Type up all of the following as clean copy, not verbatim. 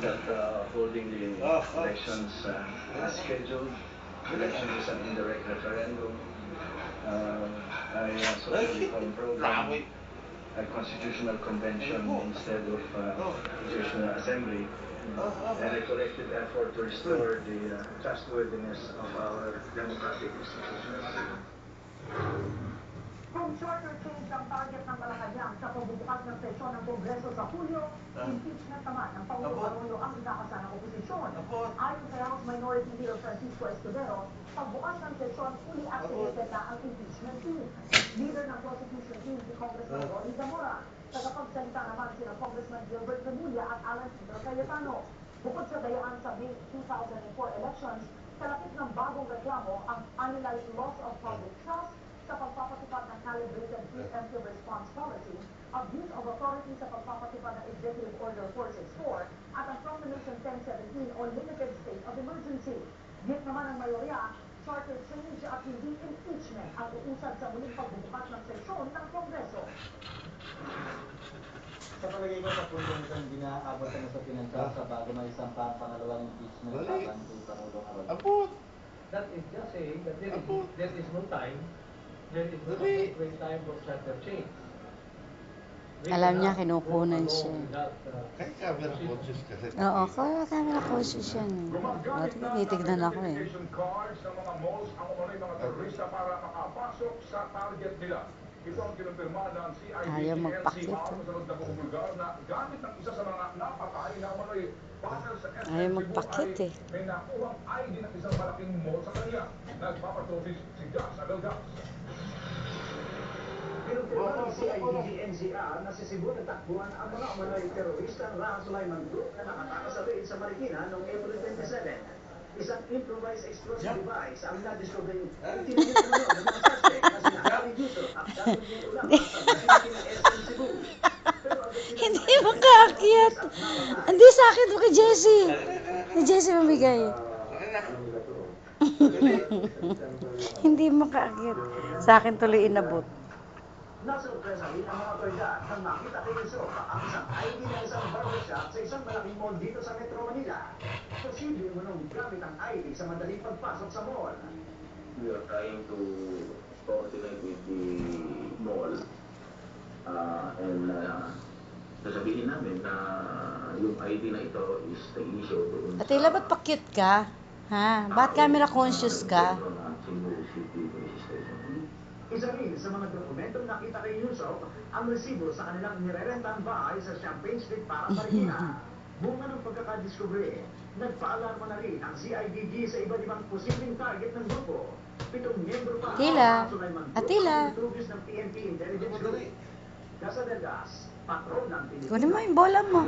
that holding the elections as scheduled. Election is an indirect referendum. I socially program a constitutional convention instead of constitutional assembly, and a collective effort to restore the trustworthiness of our democratic institutions. Kung charter change ang target ng Malacanang sa pagbubukas ng sesyon ng Kongreso sa Hulyo, impeachment naman ng Pangulong Arroyo ang ikakasanang oposisyon. Ayon kay House Minority Leader Francisco Escudero, pagbukas ng sesyon, fully activated na ang impeachment team. Leader ng prosecution team si Congressman Ronnie Zamora. Tagapagsalita naman sina Congressman Gilbert Remulla at Alan Peter Cayetano. Bukod sa dayaan sa May 2004 elections, kalapit ng bagong reklamo ang annualized loss of public trust sa pagpapatupad ng calibrated preemptive response policy, abuse of authority sa pagpapatupad ng Executive Order 464, at ang Proclamation 1017 o limited state of emergency. Git naman ang mayorya, charter change at hindi impeachment ang uusad sa muling pagbubukas ng sesyon ng Kongreso. Sa palagay ko sa punto nito, hindi na abot na sa pinansyasa bago may isampa ang pangalawang impeachment laban kay Pangulong Arroyo. That is just saying that there is no time. There is no appropriate time for charter change. Alam niya, kinukunan siya. Kaya camera conscious kasi. Oo, kaya camera conscious yan. Tinitignan ako eh. Cards ng mga malls ang umano'y mga terorista para makapasok sa target nila. Ito ang kinumpirma ng Ayaw magpakit. CIDG-NCR sa loob ng Bulgar na gamit ng isa sa mga napatay na umano'y panel sa SM Ayaw magpakit eh. may nakuhang ID ng isang malaking mall sa kanya. Nagpapatrofis si Gas Agalgas. Kinumpirma ng CIDG-NCR na si Cebu nagtakbuhan ang mga umano'y terorista ng Raha Sulaiman Group na nakatakas sa raid sa Marikina noong April 27. Isang improvised explosive device ang na-discovering tinigil ng mga suspect na sina Harry Dutro at Gabriel Ulama sa Marikina ng SM Cebu. Hindi makaakyat. Hindi sa akin, kay Jessie. Kay Jessie mamigay. Hindi makaakyat. Sa akin tuloy inabot. Nasurpresa rin ang mga otoridad nang makita kay Yusuf ang isang ID na isang barbershop sa isang malaking mall dito sa Metro Manila. Posible mo nung gamit ang ID sa madaling pagpasok sa mall. We are trying to coordinate with the mall and sasabihin namin na yung ID na ito is the issue doon sa... Atila, ba't pa-cute ka? Ha? Ba't camera conscious ka? Isa rin sa mga dokumentong nakita kay Yusuf ang resibo sa kanilang nirerentang bahay sa Champagne Street para Marikina. Bunga ng pagkakadiscovery, nagpaalarma na rin ang CIDG sa iba't ibang posibleng target ng grupo. 7 miyembro pa Atila. ang Sulaiman Group Atila. ang introduce ng PNP Intelligence Group. Casadelgas, patron ng Pilipinas. Kunin mo yung bola mo.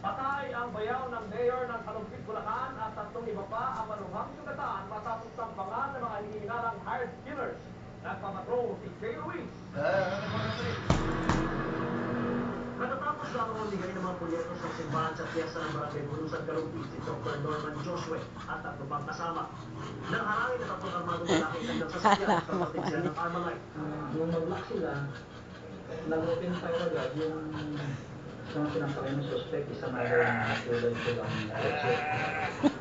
Patay ang bayaw ng mayor ng Kalumpit, Bulacan at 3 iba pa ang maluhang sugatan matapos sampangan ng mga hinihinarang hired killers. Nagpapatrol si Kay Ruiz. Katatapos lamang magbigay ng mga proyektos ng simbahan sa piyesta ng Barangay Bunusan, Kalumpit, si Dr. Norman Joshua at 3 pang kasama. Nang harangin na 3 armadong lalaki hanggang sa sakyan sa potensyal ng Armalite. Yung mag-lock sila, nag-open fire agad yung mga sinampakay ng suspect, isang araw na tulad ko lang kotse.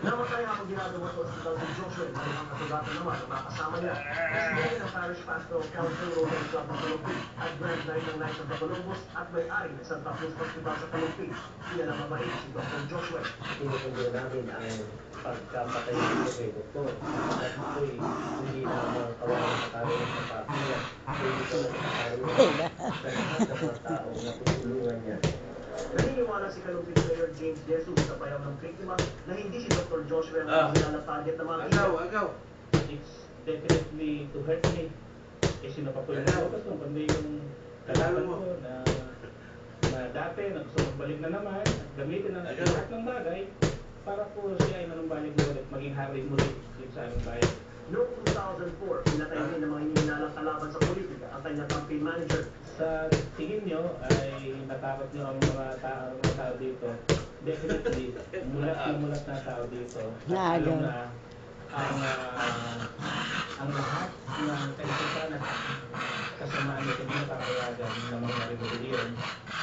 Namatay habang ginagawa sa ospital si Joshua na mga kasugatan naman ang mga kasama niya. Presidente ng Parish Pastoral Council Rotary Club ng Kalumpit at Grand Knight ng Knights of the Columbus at may-ari ng Santa Cruz Hospital sa Kalumpit. Sila na mabait si Dr. Joshua. Tinutuloy namin ang pagkapatay ng kay Doktor. At ito'y hindi na makawalan sa tao ng kapatid. Hindi ko na nakakaroon sa lahat ng mga taong natutulungan niya. Naniniwala si Kalumpit Mayor James Jesus sa bayaw ng biktima na hindi si Dr. Joshua ang original target ng mga Agaw. It's definitely to hurt me. Eh, sino pa po yung focus nung kundi yung kalaban ko na dati gusto magbalik na naman at gamitin ang lahat ng bagay para po siya ay nanumbalik mo ulit maging hari muli dito sa aming bayan. Noong 2004, pinatay din ng mga hinihinalang kalaban sa politika ang kanyang campaign manager. Sa tingin nyo ay natakot nyo ang mga tao dito. Definitely, mulat na tao dito. Alam na ang lahat ng kaisipan at kasamaan nito hindi nakakayagan ng mga rebellion.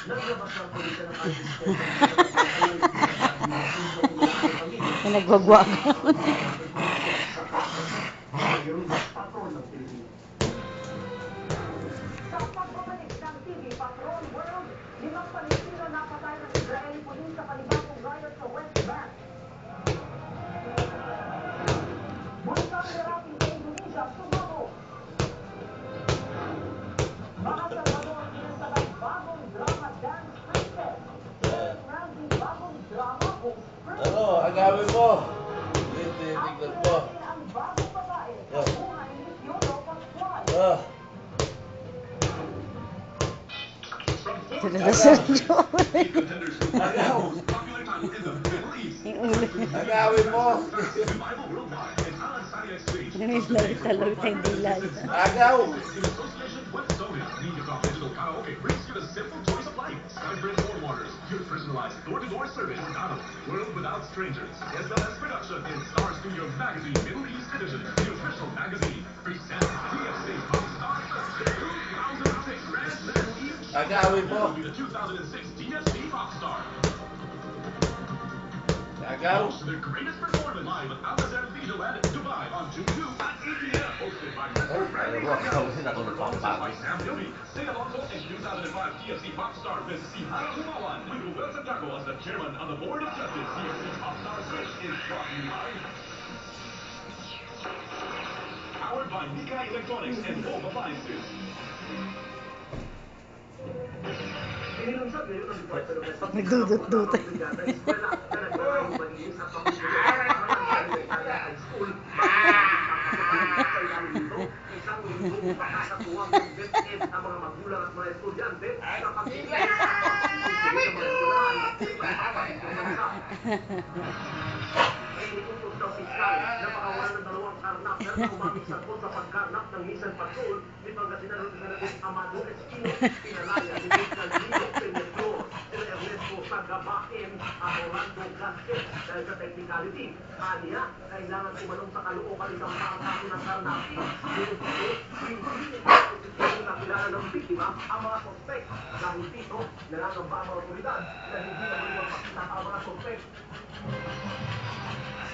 Naglabas ng pulisya ng anti-state Pinagwagwagan. Patrol ng Pilipinas. Sa pagbabalik ng TV Patrol World, 5 Palestino napatay ng Israeli police sa panibagong riot sa West Bank. Buntang lalaki sa Indonesia, sumabog. Mga Salvador, pinasagang bagong drama dance princess. Randy, bagong drama host princess. Ano, agawin mo. At Tignan mo. ang bagong babae sa buhay ni Piolo Pascual. Sinadasan Joe. Agaw. Agawin mo. Talog tayong dilan. Agaw. Your personalized door-to-door service is out of World Without Strangers. SLS production in Star Studio Magazine Middle East Edition. The official magazine presents TFC Rockstar 2006 Grand Middle East. Agawin mo. Will be the 2006 TFC Rockstar. Agaw. Host the greatest performance live with Al-Azhar Video and Dubai on 2/2 at 8 p.m. Hosted by Mr. Bradley by Sam Gilby. Sing along to in 2005 TFC Rockstar Miss Sihara Humawan with Ruel Santiago as the chairman of the board of justice. TFC Rockstar Switch is brought to you by powered by Mika Electronics and Home Appliances. Inilunsad ngayon ang Department of Justice Nagdudot-dut. Isang linggo makakatuwang ng DepEd ang mga magulang at mga estudyante sa pagkikita sa mga eskwelahan iniutos ng piskal na pakawalan ng 2 karnap na umaming sakot sa pagkarnap ng Missile Patrol ni Pangasinan Representative Amado Espino, pinalaya ni Fiscal Lino Penetro, sila Ernesto Sagabain at Orlando Gasquet dahil sa technicality. Aniya, kailangan umanong sa Caloocan isang pangkaso ng karnap. Hindi nakilala ng biktima ang mga suspect. Dahil dito, nalagamba ang mga otoridad na hindi na magpapakita ang mga suspect.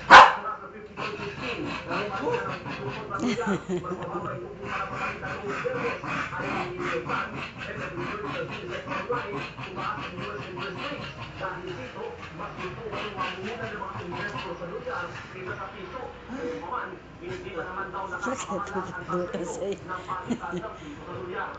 Mula sa 50.15, nahuman na ng tutong pamilya, magbababa ito kung para mapakita ng Ubernes ay ban at nag-reserve sa Philippines Online tumaas ang US interest rates. Dahil dito, mas gusto ang mamuhunan ng mga investor sa lugar kaysa sa piso. Kaya paman, hindi pa naman daw nakakamalan ang pagkaito ng palitan ng piso sa lugar.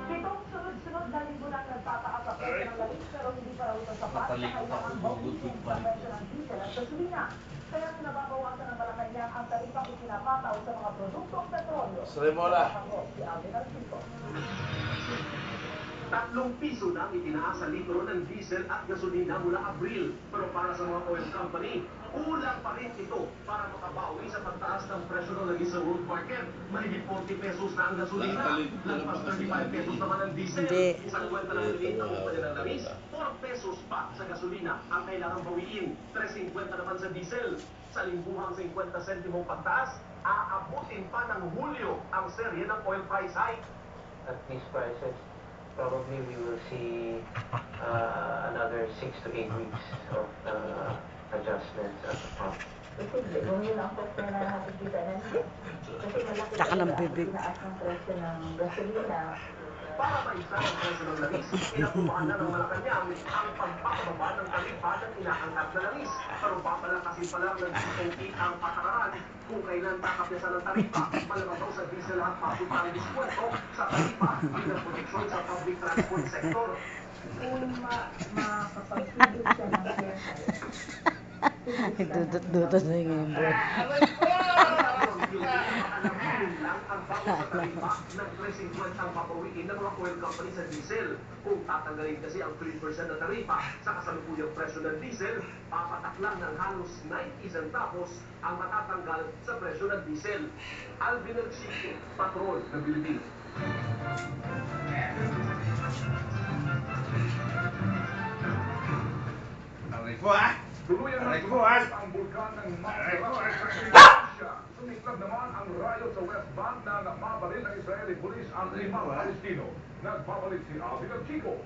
Pitong sunod-sunod na linggo nang nagtataas sa presyo ng langis pero hindi pa raw ito sapat sa kailangang bawisin sa presyo ng diesel at gasolina. Kaya nababawasan ng Malacanang ang tarifang isinapataw sa mga produktong petrolyo. Sremola. Si Alvin Alcito. 3 piso na itinaas sa litro ng diesel at gasolina mula Abril. Pero para sa mga oil company, kulang pa rin ito para makabawi sa pagtaas ng presyo ng langis sa world market. Mahigit 40 pesos na ang gasolina, lagpas 35 pesos naman ang diesel. Isang kwenta ng maliit ang kumpanya ng langis, 4 pesos pa sa gasolina ang kailangang bawiin, 3.50 naman sa diesel. Sa lingguhang 50 sentimong pagtaas, aabutin pa ng Hulyo ang serye ng oil price hike. At these prices, probably we will see another 6 to 8 weeks of adjustments at the pump. Kasi kung yun ang cost na nakikita na siya. Kasi malaki Taka ng bibig. tinaas ng presyo ng gasolina. Para maisa ang presyo ng langis, inapumaan na ng Malacanang ang pagpapababa ng tarifa ng inaangkat na langis. Pero papalakasin pa lang ng DOT ang patakaran kung kailan takapiyasan ng tarifa. Malamang daw sa diesel at papunta ang diskwento sa tarifa bilang proteksyon sa public transport sector. Kung makapagpigil siya ng airtime. Dudot-dudot na yung bro. Ang bago sa tarifa ng 3.50 ang papawiin ng mga oil company sa diesel. Kung tatanggalin kasi ang 3% na tarifa sa kasalukuyang presyo ng diesel, papatak lang ng halos 90 centavos ang matatanggal sa presyo ng diesel. Alvin Alcito, Patrol ng Pilipinas. Tuluyan ng sumagot ang bulkan ng Mount Indonesia. Sumiklab naman ang riot sa West Bank na mabaril ng Israeli police ang 5 Palestino. Nagbabalik si Alvin Alcito.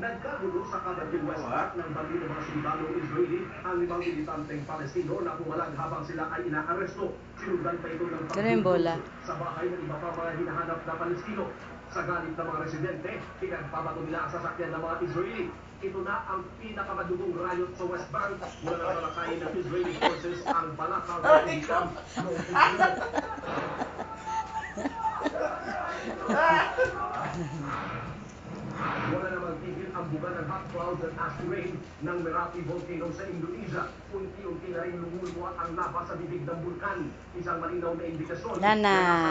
Nagkagulo sa Kabating West Bank ng bangin ng mga sundalong Israeli ang 5 militanteng Palestino na pumalag habang sila ay inaaresto. Sinundan pa ito ng Ganun yung bola. sa bahay ng iba pa mga hinahanap na Palestino. Sa galit ng mga residente, pinagpabato nila ang sasakyan ng mga Israeli. Ito na ang pinakamadugong riot sa West Bank mula ng talakayin ng Israeli forces ang Balaka refugee camp noong wala namang tigil ang buga ng hot clouds at acid rain ng Merapi volcano sa Indonesia. Unti-unti na rin lumulwa ang lava sa bibig ng bulkan. Isang malinaw na indikasyon Wala na. na